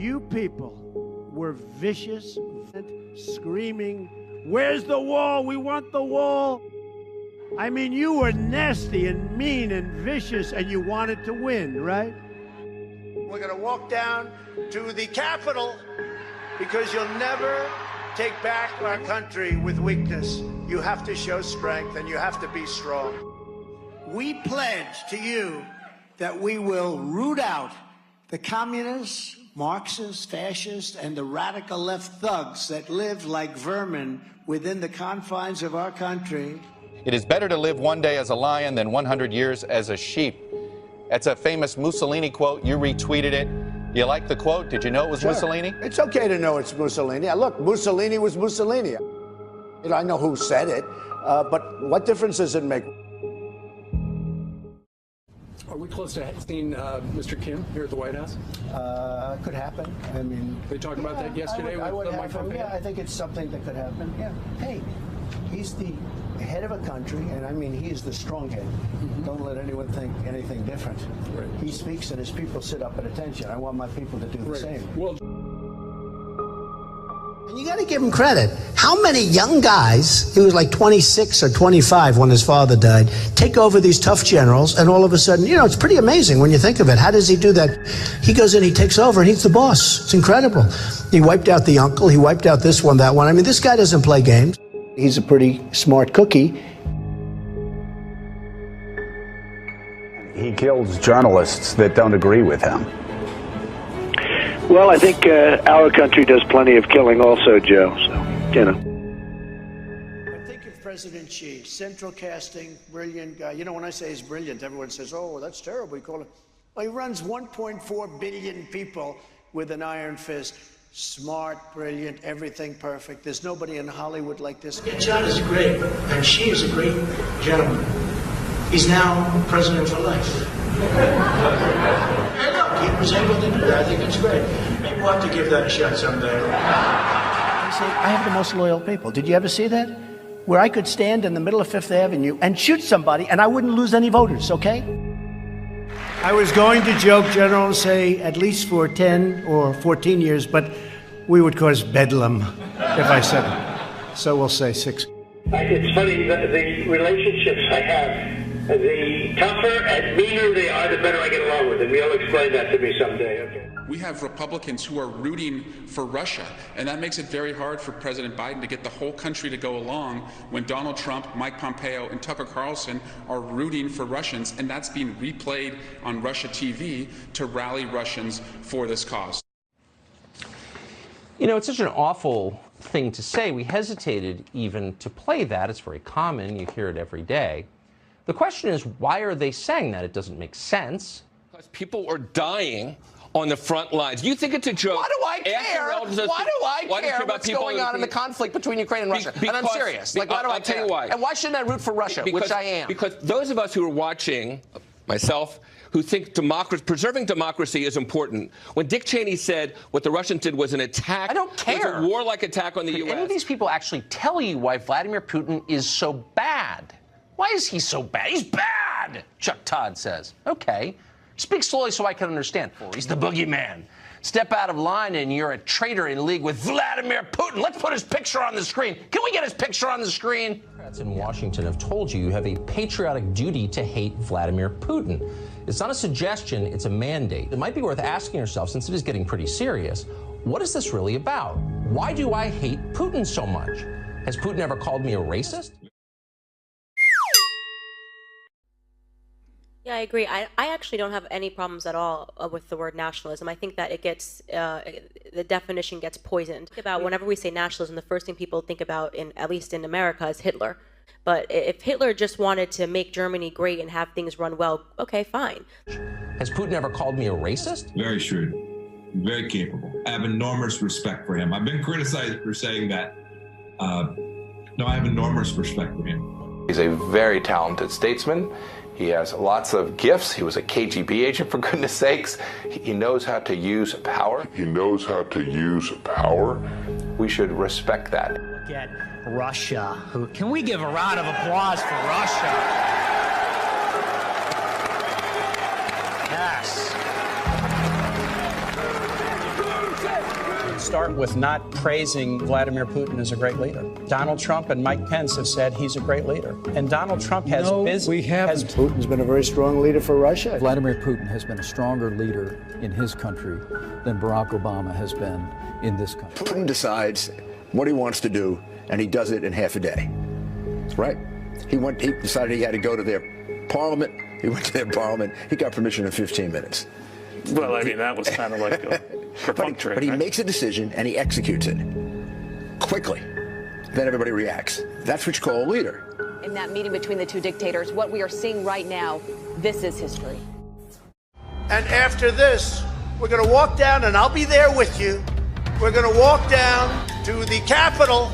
You people were vicious, screaming, "Where's the wall? We want the wall." I mean, you were nasty and mean and vicious, and you wanted to win, right? We're going to walk down to the Capitol because you'll never take back our country with weakness. You have to show strength, and you have to be strong. We pledge to you that we will root out the communists, Marxists, fascists, and the radical left thugs that live like vermin within the confines of our country. It is better to live one day as a lion than 100 years as a sheep. That's a famous Mussolini quote. You retweeted it. Do you like the quote? Did you know it was Mussolini? It's okay to know it's Mussolini. Look, Mussolini was Mussolini. You know, I know who said it, but what difference does it make? Are we close to seeing Mr. Kim here at the White House? Could happen. I mean, they talked about that yesterday with Mike Pompeo? Yeah, I think it's something that could happen. Yeah. Hey, he's the head of a country, and I mean, he is the strong head. Don't let anyone think anything different. Right. He speaks and his people sit up at attention. I want my people to do the same. Well, and you got to give him credit. How many young guys, he was like 26 or 25 when his father died, take over these tough generals, and all of a sudden, you know, it's pretty amazing when you think of it. How does he do that? He goes in, he takes over, and he's the boss. It's incredible. He wiped out the uncle. He wiped out this one, that one. I mean, this guy doesn't play games. He's a pretty smart cookie. He kills journalists that don't agree with him. Well, I think our country does plenty of killing also, Joe, so, you know. But think of President Xi, central casting, brilliant guy. You know, when I say he's brilliant, everyone says, oh, that's terrible. You call him. Well, he runs 1.4 billion people with an iron fist. Smart, brilliant, everything perfect. There's nobody in Hollywood like this. Yeah, John is great, and Xi is a great gentleman. He's now president for life. Hey, look, he was able to do that. I think it's great. Maybe we'll have to give that a shot someday. I have the most loyal people. Did you ever see that? Where I could stand in the middle of Fifth Avenue and shoot somebody, and I wouldn't lose any voters, okay? I was going to joke, General, and say at least for 10 or 14 years, but we would cause bedlam if I said it. So we'll say 6. It's funny, the relationships I have, the tougher and meaner they are, the better I get along with them. You'll explain that to me someday, okay? We have Republicans who are rooting for Russia, and that makes it very hard for President Biden to get the whole country to go along when Donald Trump, Mike Pompeo, and Tucker Carlson are rooting for Russians, and that's being replayed on Russia TV to rally Russians for this cause. You know, it's such an awful thing to say. We hesitated even to play that. It's very common. You hear it every day. The question is, why are they saying that? It doesn't make sense. Because people are dying on the front lines. You think it's a joke? Why do I care? Why do I care what's going on in the conflict between Ukraine and Russia? And I'm serious. Like, why do I care? I'll tell you why. And why shouldn't I root for Russia, which I am? Because those of us who are watching, myself, who think preserving democracy is important. When Dick Cheney said what the Russians did was an attack, I don't care. It was a warlike attack on the U.S. Any of these people actually tell you why Vladimir Putin is so bad? Why is he so bad? He's bad, Chuck Todd says. Okay. Speak slowly so I can understand. He's the boogeyman. Step out of line and you're a traitor in league with Vladimir Putin. Let's put his picture on the screen. Can we get his picture on the screen? Democrats in Washington have told you have a patriotic duty to hate Vladimir Putin. It's not a suggestion, it's a mandate. It might be worth asking yourself, since it is getting pretty serious, what is this really about? Why do I hate Putin so much? Has Putin ever called me a racist? Yeah, I agree. I actually don't have any problems at all with the word nationalism. I think that it gets, the definition gets poisoned. About whenever we say nationalism, the first thing people think about, at least in America, is Hitler. But if Hitler just wanted to make Germany great and have things run well, okay, fine. Has Putin ever called me a racist? Very shrewd, very capable. I have enormous respect for him. I've been criticized for saying that. No, I have enormous respect for him. He's a very talented statesman. He has lots of gifts. He was a KGB agent, for goodness sakes. He knows how to use power. He knows how to use power. We should respect that. Look at Russia. Can we give a round of applause for Russia? Yes. start with not praising Vladimir Putin as a great leader. Donald Trump and Mike Pence have said he's a great leader. And Donald Trump has Putin's been a very strong leader for Russia. Vladimir Putin has been a stronger leader in his country than Barack Obama has been in this country. Putin decides what he wants to do, and he does it in half a day, right? He decided he had to go to their parliament. He went to their parliament. He got permission in 15 minutes. Well, I mean, that was kind of like a perfunctory. But he makes a decision and he executes it quickly. Then everybody reacts. That's what you call a leader. In that meeting between the two dictators, what we are seeing right now, this is history. And after this, we're going to walk down, and I'll be there with you. We're going to walk down to the Capitol